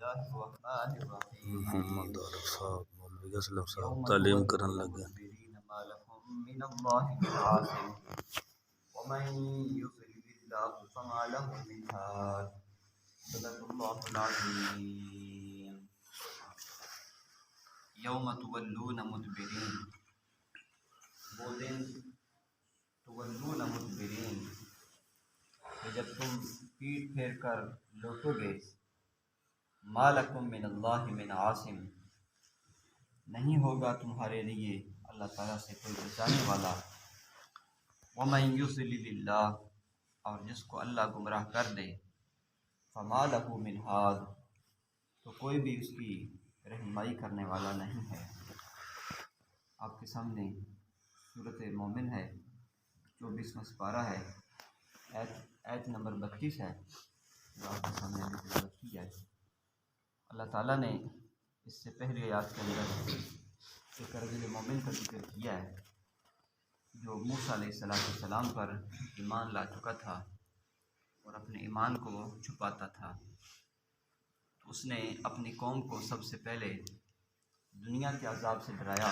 اللہ الرحمن الرحیم محمد عارف صاحب مولوی اسلم صاحب یوم تعلیم تولون کرن لگے۔ مدبرین ما لکم من اللہ من عاصم ومن یضلل اللہ فما له من ہاد صدق اللہ العظیم۔ یوم تولون مدبرین، وہ دن تولون مدبرین کہ جب تم پیٹ پھیر کر لوٹو گے، ما لکم من اللہ من عاصم، نہیں ہوگا تمہارے لیے اللہ تعالیٰ سے کوئی بچانے والا، ومن یضلل اللہ، اور جس کو اللہ گمراہ کر دے، فما لہ من ہاد، تو کوئی بھی اس کی رہنمائی کرنے والا نہیں ہے۔ آپ کے سامنے سورۃ مومن ہے، 24واں سپارہ ہے، آیت نمبر 32 ہے، جو آپ کے سامنے ابھی تلاوت کی جائے۔ اللہ تعالیٰ نے اس سے پہلے آیات کے اندر ایک رجل مومن کا ذکر کیا ہے جو موسیٰ علیہ السلام پر ایمان لا چکا تھا اور اپنے ایمان کو وہ چھپاتا تھا۔ تو اس نے اپنی قوم کو سب سے پہلے دنیا کے عذاب سے ڈرایا،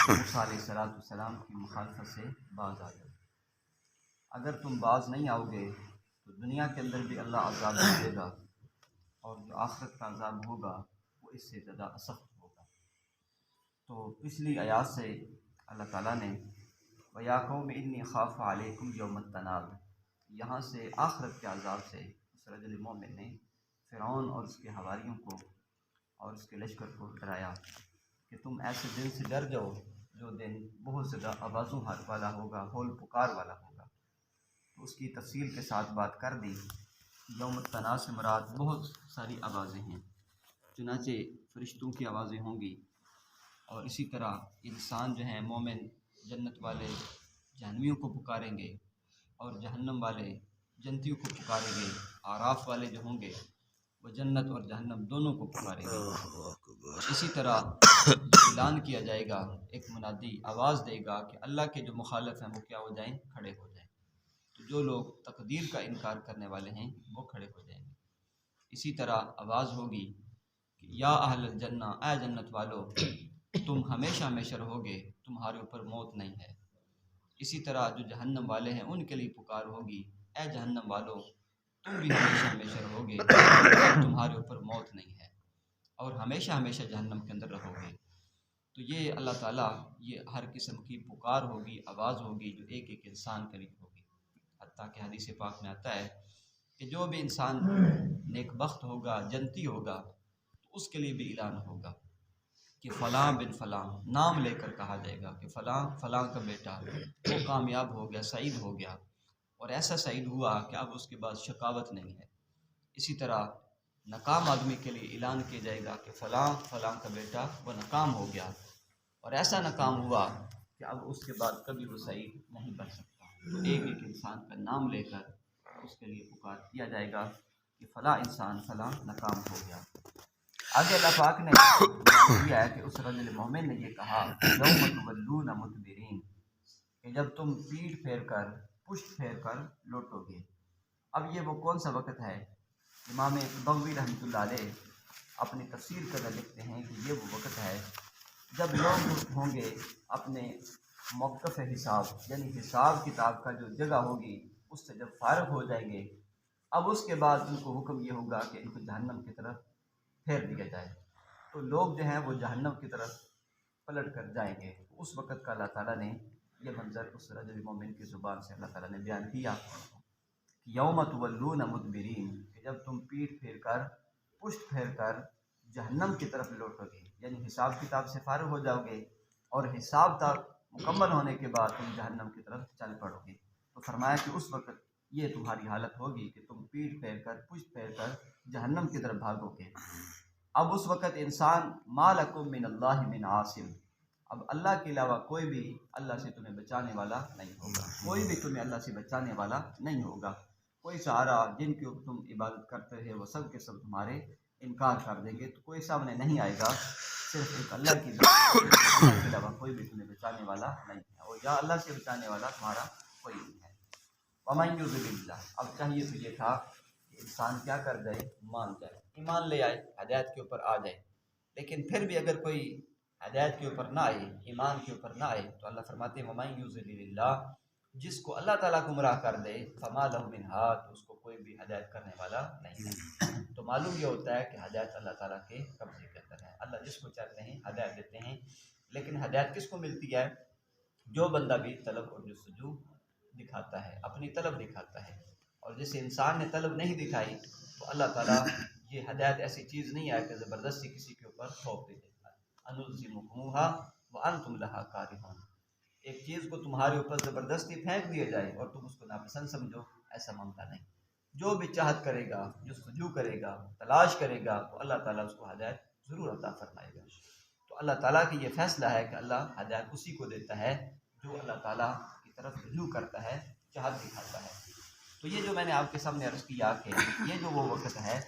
موسیٰ علیہ السلام کی مخالفت سے باز آ جاؤ، اگر تم باز نہیں آؤ گے تو دنیا کے اندر بھی اللہ عذاب دے گا، اور جو آخرت کا عذاب ہوگا وہ اس سے زیادہ سخت ہوگا۔ تو پچھلی آیات سے اللہ تعالیٰ نے وَيَا قَوْمِ إِنِّي خَافُ عَلَيْكُمْ يَوْمَ التَّنَادِ، یہاں سے آخرت کے عذاب سے اس رجل مومن نے فرعون اور اس کے حواریوں کو اور اس کے لشکر کو ڈرایا کہ تم ایسے دن سے ڈر جاؤ جو دن بہت زیادہ آوازوں والا ہوگا، ہول پکار والا ہوگا۔ تو اس کی تفصیل کے ساتھ بات کر دی۔ یوم التناد سے مراد بہت ساری آوازیں ہیں، چنانچہ فرشتوں کی آوازیں ہوں گی، اور اسی طرح انسان جو ہیں مومن جنت والے جہنمیوں کو پکاریں گے، اور جہنم والے جنتیوں کو پکاریں گے، اعراف والے جو ہوں گے وہ جنت اور جہنم دونوں کو پکاریں گے۔ اسی طرح اعلان کیا جائے گا، ایک منادی آواز دے گا کہ اللہ کے جو مخالف ہیں وہ کیا ہو جائیں، کھڑے ہو جائیں۔ تو جو لوگ تقدیر کا انکار کرنے والے ہیں وہ کھڑے ہو جائیں گے۔ اسی طرح آواز ہوگی کہ یا اہل الجنہ، اے جنت والو، تم ہمیشہ ہمیشہ رہو گے، تمہارے اوپر موت نہیں ہے۔ اسی طرح جو جہنم والے ہیں ان کے لیے پکار ہوگی، اے جہنم والو، تم بھی ہمیشہ ہمیشہ رہو گے، تمہارے اوپر موت نہیں ہے، اور ہمیشہ ہمیشہ جہنم کے اندر رہو گے۔ تو یہ اللہ تعالیٰ، یہ ہر قسم کی پکار ہوگی، آواز ہوگی جو ایک ایک انسان کے لیے ہوگی۔ حتیٰ کہ حدیث پاک میں آتا ہے کہ جو بھی انسان نیک بخت ہوگا، جنتی ہوگا، تو اس کے لیے بھی اعلان ہوگا کہ فلاں بن فلاں، نام لے کر کہا جائے گا کہ فلاں فلاں کا بیٹا وہ کامیاب ہو گیا، سعید ہو گیا، اور ایسا سعید ہوا کہ اب اس کے بعد شقاوت نہیں ہے۔ اسی طرح ناکام آدمی کے لیے اعلان کیا جائے گا کہ فلاں فلاں کا بیٹا وہ ناکام ہو گیا، اور ایسا ناکام ہوا کہ اب اس کے بعد کبھی وہ سعید نہیں بن سکتا۔ تو ایک ایک انسان کا نام لے کر اس کے لیے پکار کیا جائے گا کہ فلاں انسان فلاں ناکام ہو گیا۔ آگے اللہ پاک نے کیا ہے کہ اس رجل مومن نے یہ کہا یوم تولون مدبرین، کہ جب تم پیٹھ پھیر کر، پشت پھیر کر لوٹو گے۔ اب یہ وہ کون سا وقت ہے؟ امام بغوی رحمۃ اللہ علیہ اپنی تفسیر کر لکھتے ہیں کہ یہ وہ وقت ہے جب لوگ ہوں گے اپنے موقف حساب، یعنی حساب کتاب کا جو جگہ ہوگی اس سے جب فارغ ہو جائیں گے، اب اس کے بعد ان کو حکم یہ ہوگا کہ ان کو جہنم کی طرف پھیر دیا جائے۔ تو لوگ جو ہیں وہ جہنم کی طرف پلٹ کر جائیں گے۔ اس وقت کا اللہ تعالیٰ نے یہ منظر اس رجل مومن کی زبان سے اللہ تعالیٰ نے بیان کیا کہ یوم تولون مدبرین، کہ جب تم پیٹھ پھیر کر، پشت پھیر کر جہنم کی طرف لوٹو گے، یعنی حساب کتاب سے فارغ ہو جاؤ گے، اور حساب تک مکمل ہونے کے بعد تم جہنم کی طرف چل پڑو گے۔ تو فرمایا کہ اس وقت یہ تمہاری حالت ہوگی کہ تم پیٹھ پھیر کر، پشت پھیر کر جہنم کی طرف بھاگو گے۔ اب اس وقت انسان ما لکم من اللہ من عاصم، اب اللہ کے علاوہ کوئی بھی اللہ سے تمہیں بچانے والا نہیں ہوگا، کوئی بھی تمہیں اللہ سے بچانے والا نہیں ہوگا۔ کوئی سہارا، جن کی تم عبادت کرتے رہے وہ سب کے سب تمہارے انکار کر دیں گے، تو کوئی سامنے نہیں آئے گا، صرف ایک اللہ کی ذات، اللہ کے علاوہ کوئی بھی تمہیں بچانے والا نہیں ہے، اور یا اللہ سے بچانے والا تمہارا کوئی نہیں ہے۔ وَمَن يُضْلِلِ اللَّهُ، اب چاہیے تو یہ تھا کہ انسان کیا کر جائے، مان جائے، ایمان لے آئے، ہدایت کے اوپر آ جائے۔ لیکن پھر بھی اگر کوئی ہدایت کے اوپر نہ آئے، ایمان کے اوپر نہ آئے، تو اللہ فرماتے ہیں وَمَن يُضْلِلِ اللَّهُ، جس کو اللہ تعالیٰ گمراہ کر دے فَمَا لَهُ مِنْ هَادٍ، تو اس کو کوئی بھی ہدایت کرنے والا نہیں ہے۔ تو معلوم یہ ہوتا ہے کہ ہدایت اللہ تعالیٰ کے قبضے کے اندر ہے۔ اللہ جس کو چاہتے ہیں ہدایت دیتے ہیں، لیکن ہدایت کس کو ملتی ہے؟ جو بندہ بھی طلب اور جستجو دکھاتا ہے، اپنی طلب دکھاتا ہے۔ اور جس انسان نے طلب نہیں دکھائی تو اللہ تعالیٰ یہ ہدایت ایسی چیز نہیں ہے کہ زبردستی کسی کے اوپر تھوپ دے دیتا ہے۔ أَنُلْزِمُكُمُوهَا وَأَنْتُمْ لَهَا كَارِهُونَ، ایک چیز کو تمہارے اوپر زبردستی پھینک دیا جائے اور تم اس کو ناپسند سمجھو، ایسا ممکن نہیں۔ جو بھی چاہت کرے گا، جستجو کرے گا، تلاش کرے گا، تو اللہ تعالیٰ اس کو ہدایت ضرور عطا فرمائے گا۔ تو اللہ تعالیٰ کی یہ فیصلہ ہے کہ اللہ ہدایت اسی کو دیتا ہے جو اللہ تعالیٰ کی طرف رجوع کرتا ہے، چاہت دکھاتا ہے۔ تو یہ جو میں نے آپ کے سامنے عرض کیا کہ یہ جو وہ وقت ہے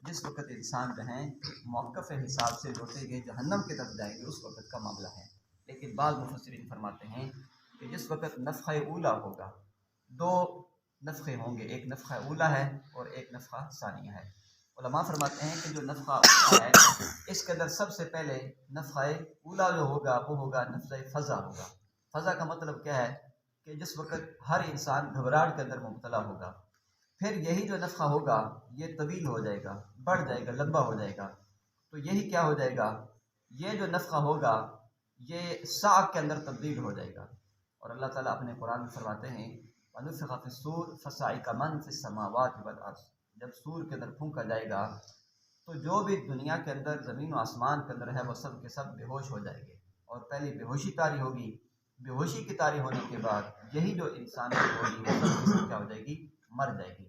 جس وقت انسان جو ہیں موقف حساب سے لوٹے گئے جہنم کی طرف جائیں گے، اس وقت کا معاملہ ہے۔ لیکن بعض مفسرین فرماتے ہیں کہ جس وقت نفخہ اولا ہوگا، دو نفخے ہوں گے، ایک نفخہ اولا ہے اور ایک نفخہ ثانیہ ہے۔ علماء فرماتے ہیں کہ جو نفخہ اولا ہے اس کے اندر سب سے پہلے نفخہ اولا جو ہوگا وہ ہوگا نفخہ فزع ہوگا۔ فزع کا مطلب کیا ہے کہ جس وقت ہر انسان گھبراہٹ کے اندر مبتلا ہوگا، پھر یہی جو نفخہ ہوگا یہ طویل ہو جائے گا، بڑھ جائے گا، لمبا ہو جائے گا۔ تو یہی کیا ہو جائے گا، یہ جو نفخہ ہوگا یہ صاعق کے اندر تبدیل ہو جائے گا۔ اور اللہ تعالیٰ اپنے قرآن میں فرماتے ہیں وَنُفِخَ فِي الصُّورِ فَصَعِقَ مَن فِي السَّمَاوَاتِ وَالْأَرْضِ، جب سور کے اندر پھونکا جائے گا تو جو بھی دنیا کے اندر، زمین و آسمان کے اندر ہے، وہ سب کے سب بے ہوش ہو جائیں گے۔ اور پہلی بے ہوشی طاری ہوگی، بے ہوشی کی طاری ہونے کے بعد یہی جو انسان کی ہوگی وہ سب کی سب کیا ہو جائے گی، مر جائے گی۔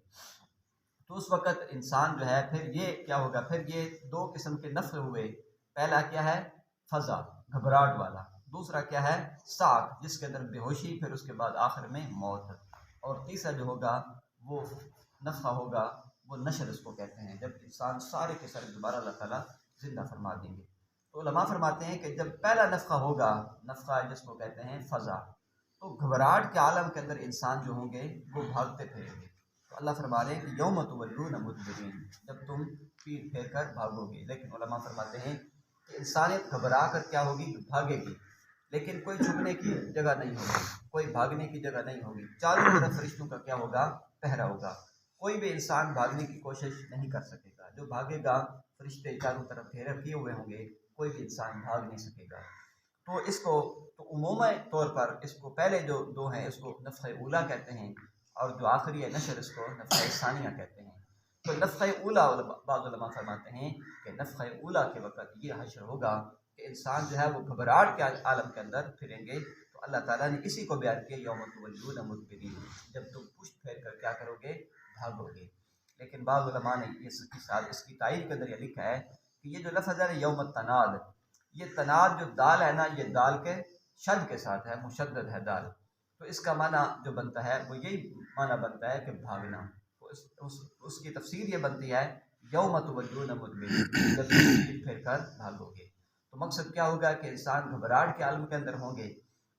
تو اس وقت انسان جو ہے پھر یہ کیا ہوگا، پھر یہ دو قسم کے نفخے ہوئے۔ پہلا کیا ہے، فزع، گھبراہٹ والا۔ دوسرا کیا ہے، صاعق، جس کے اندر بے ہوشی، پھر اس کے بعد آخر میں موت۔ اور تیسرا جو ہوگا وہ نفخہ ہوگا، وہ نشر اس کو کہتے ہیں، جب انسان سارے کے سارے دوبارہ اللہ تعالیٰ زندہ فرما دیں گے۔ تو علماء فرماتے ہیں کہ جب پہلا نفخہ ہوگا، نفخہ جس کو کہتے ہیں فزع، تو گھبراہٹ کے عالم کے اندر انسان جو ہوں گے وہ بھاگتے پھریں گے۔ تو اللہ فرما رہے ہیں کہ یوم تولون مدبرین، جب تم پیٹ پھیر کر بھاگو گے۔ لیکن علماء فرماتے ہیں کہ انسانیت گھبرا کر کیا ہوگی، بھاگے گی، لیکن کوئی چھپنے کی جگہ نہیں ہوگی، کوئی بھاگنے کی جگہ نہیں ہوگی۔ چاروں طرف فرشتوں کا کیا ہوگا، پہرا ہوگا۔ کوئی بھی انسان بھاگنے کی کوشش نہیں کر سکے گا، جو بھاگے گا فرشتے چاروں طرف گھیرا کیے ہوئے ہوں گے، کوئی بھی انسان بھاگ نہیں سکے گا۔ تو اس کو تو عمومی طور پر اس کو پہلے جو دو ہیں اس کو نفخہ اولا کہتے ہیں، اور جو آخری ہے نشر اس کو نفخہ ثانیہ کہتے ہیں۔ تو نفخہ اولا بعض علماء فرماتے ہیں کہ نفخہ اولا کے وقت یہ حشر ہوگا کہ انسان جو ہے وہ گھبراہٹ کے عالم کے اندر پھریں گے۔ تو اللہ تعالیٰ نے اسی کو بیان کیا یوم تولون مدبرین، جب تم پشت پھیر کر کیا کرو گے، بھاگو گے۔ لیکن بعض علماء نے اس کی تائید کے اندر یہ لکھا ہے کہ یہ جو لفظ ہے یوم التناد، یہ تناد جو دال ہے نا، یہ دال کے شد کے ساتھ ہے، مشدد ہے دال، تو اس کا معنی جو بنتا ہے وہ یہی معنی بنتا ہے کہ بھاگنا۔ تو اس کی تفسیر یہ بنتی ہے یوم تولون مدبرین، جب تم پیٹ پھیر کر بھاگو گے۔ تو مقصد کیا ہوگا کہ انسان گھبراہٹ کے عالم کے اندر ہوں گے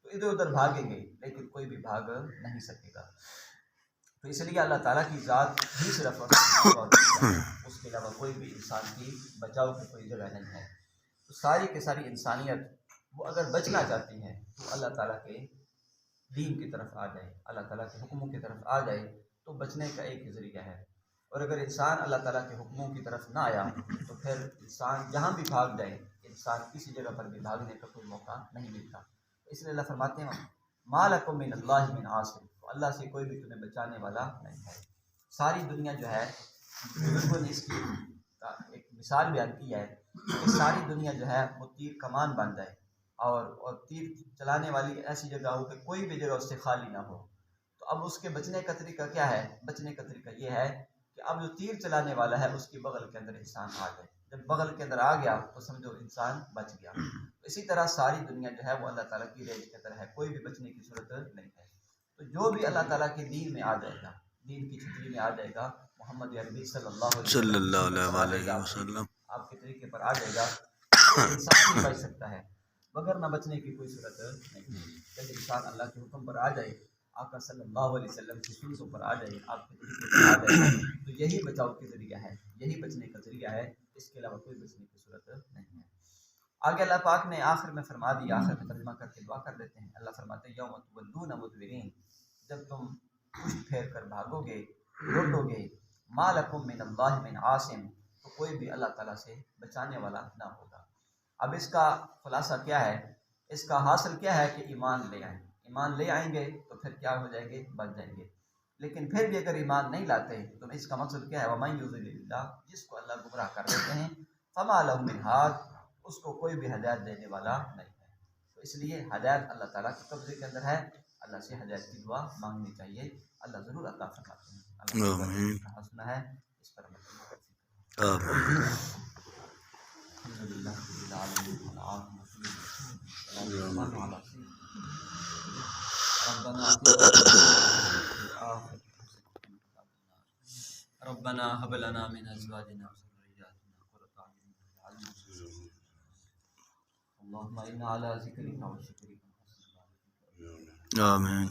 تو ادھر ادھر بھاگیں گے، لیکن کوئی بھی بھاگ نہیں سکے گا۔ تو اس لیے اللہ تعالیٰ کی ذات ہی صرف اس کے علاوہ کوئی بھی انسان کی بچاؤ کی کوئی جگہ نہیں ہے۔ تو ساری کی ساری انسانیت وہ اگر بچنا چاہتی ہے تو اللہ تعالیٰ کے دین کی طرف آ جائے، اللہ تعالیٰ کے حکموں کی طرف آ جائے، تو بچنے کا ایک ذریعہ ہے۔ اور اگر انسان اللہ تعالیٰ کے حکموں کی طرف نہ آیا تو پھر انسان جہاں بھی بھاگ جائے، انسان کسی جگہ پر بھی بھاگنے کا کوئی موقع نہیں ملتا۔ اس لیے اللہ فرماتے ہیں ما لکم من اللہ من عاصم، تو اللہ سے کوئی بھی تمہیں بچانے والا نہیں ہے۔ ساری دنیا جو ہے، بزرگوں نے اس کی ایک مثال بیان کی ہے کہ ساری دنیا جو ہے وہ تیر کمان بن جائے اور تیر چلانے والی ایسی جگہ ہو کہ کوئی بھی جگہ اس سے خالی نہ ہو، تو اب اس کے بچنے کا طریقہ کیا ہے؟ بچنے کا طریقہ یہ ہے کہ اب جو تیر چلانے والا ہے اس کی بغل کے اندر انسان آ جائے۔ جب بغل کے اندر آ گیا تو سمجھو انسان بچ گیا۔ اسی طرح ساری دنیا جو ہے وہ اللہ تعالیٰ کی رینج کے اندر ہے، کوئی بھی بچنے کی صورت نہیں ہے۔ تو جو بھی اللہ تعالیٰ کے دین میں آ جائے گا، دین کی چھتری میں آ جائے گا، محمد عربی صلی اللہ علیہ وسلم آپ کے طریقے پر آ جائے گا، تو انسان ہی بچ سکتا ہے، مگر نہ بچنے کی کوئی صورت نہیں ہے۔ جب انسان اللہ کے حکم پر آ جائے آقا صلی اللہ علیہ وسلم کی سنتوں پر آ جائے، آپ کے طریقے پر آ جائے، تو یہی بچاؤ کا ذریعہ ہے، یہی بچنے کا ذریعہ ہے، اس کے علاوہ کوئی بچنے کی صورت نہیں ہے۔ آگے اللہ پاک نے آخر میں فرما دیا، آخر میں ترجمہ کر کے دعا کر دیتے ہیں۔ اللہ فرماتے ہیں یوم تولون مدبرین، جب تم پشت پھیر کر بھاگو گے، لوٹو گے، ما لکم من اللہ من عاصم، تو کوئی بھی اللہ تعالیٰ سے بچانے والا نہ ہوگا۔ اب اس کا خلاصہ کیا ہے؟ اس کا حاصل کیا ہے کہ ایمان لے آئیں، ایمان لے آئیں گے تو پھر کیا ہو جائیں گے؟ بچ جائیں گے۔ لیکن پھر بھی اگر ایمان نہیں لاتے تو اس کا مقصد کیا ہے؟ وَمَن يُضْلِلِ اللَّهُ، جس کو اللہ گمراہ کر دیتے ہیں، فَمَا لَهُ مِنْ هَادٍ، اس کو کوئی بھی ہدایت دینے والا نہیں ہے۔ تو اس لیے ہدایت اللہ تعالیٰ کے قبضے کے اندر ہے، اللہ سے ہدایت کی دعا مانگنی چاہیے، اللہ ضرور عطا فرماتے ہیں۔ اللہ آمین کا حسنہ ہے، اس پر عمل کرنا۔ آمین الحمدللہ رب العالمین والعاقبۃ للمتقین ربنا ربنا هب لنا من ازواجنا وذرياتنا قرة اعين واجعلنا مسلمين، اللهم انا على ذكرك وشكرك وحسن عبادتك آمین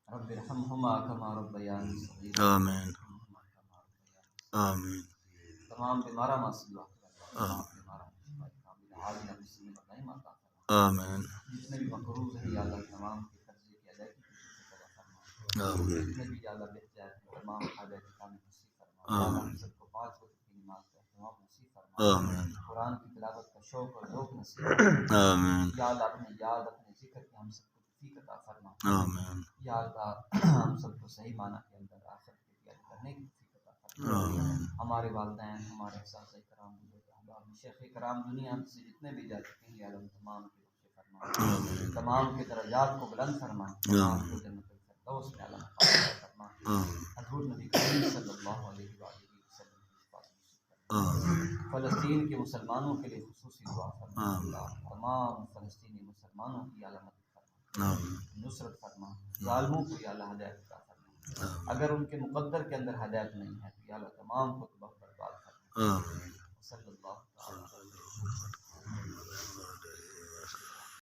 رب ارحمهما كما ربياني صغيرا آمین آمین تمام بیمارہ معصوم آمین جتنے بھی مقروض ہیں یا اللہ تمام کے قرضے کی ادائیگی کی توفیق عطا فرما، آمین جتنے بھی یا اللہ بہتر تمام حاجت کامل نصیب فرما، یا اللہ ہم سب کو 5 وقت کی نماز کا اہتمام نصیب فرما، آمین قرآن کی تلاوت کا شوق اور ذوق نصیب فرما، آمین یا اللہ اپنے یاد اپنے ذکر کی ہم سب کو توفیق عطا فرما، آمین یا اللہ ہم سب کو صحیح معنی کے اندر آخرت کی تیاری کرنے کی توفیق عطا فرما، آمین ہمارے والدین، ہمارے اساتذہ کرام، بزرگ احباب، شیخ کرام دنیا سے جتنے بھی جا چکے ہیں، یا اللہ تمام کے بخشے فرما، آمین تمام کے درجات کو بلند فرما، تمام کو جنت الفردوس میں اعلیٰ مقام عطا فرما، حضور نبی کریم صلی اللہ علیہ وآلہ وسلم کی شفاعت نصیب فرما، فلسطین کے مسلمانوں کے لیے خصوصی دعا فرما، تمام فلسطینی مسلمانوں کی اعلیٰ مدد فرما، نصرت فرما، ظالموں کو یا اللہ ہدایت عطا فرما، اگر ان کے مقدر کے اندر ہدایت نہیں ہے تو یا اللہ تمام کو تباہ برباد فرما،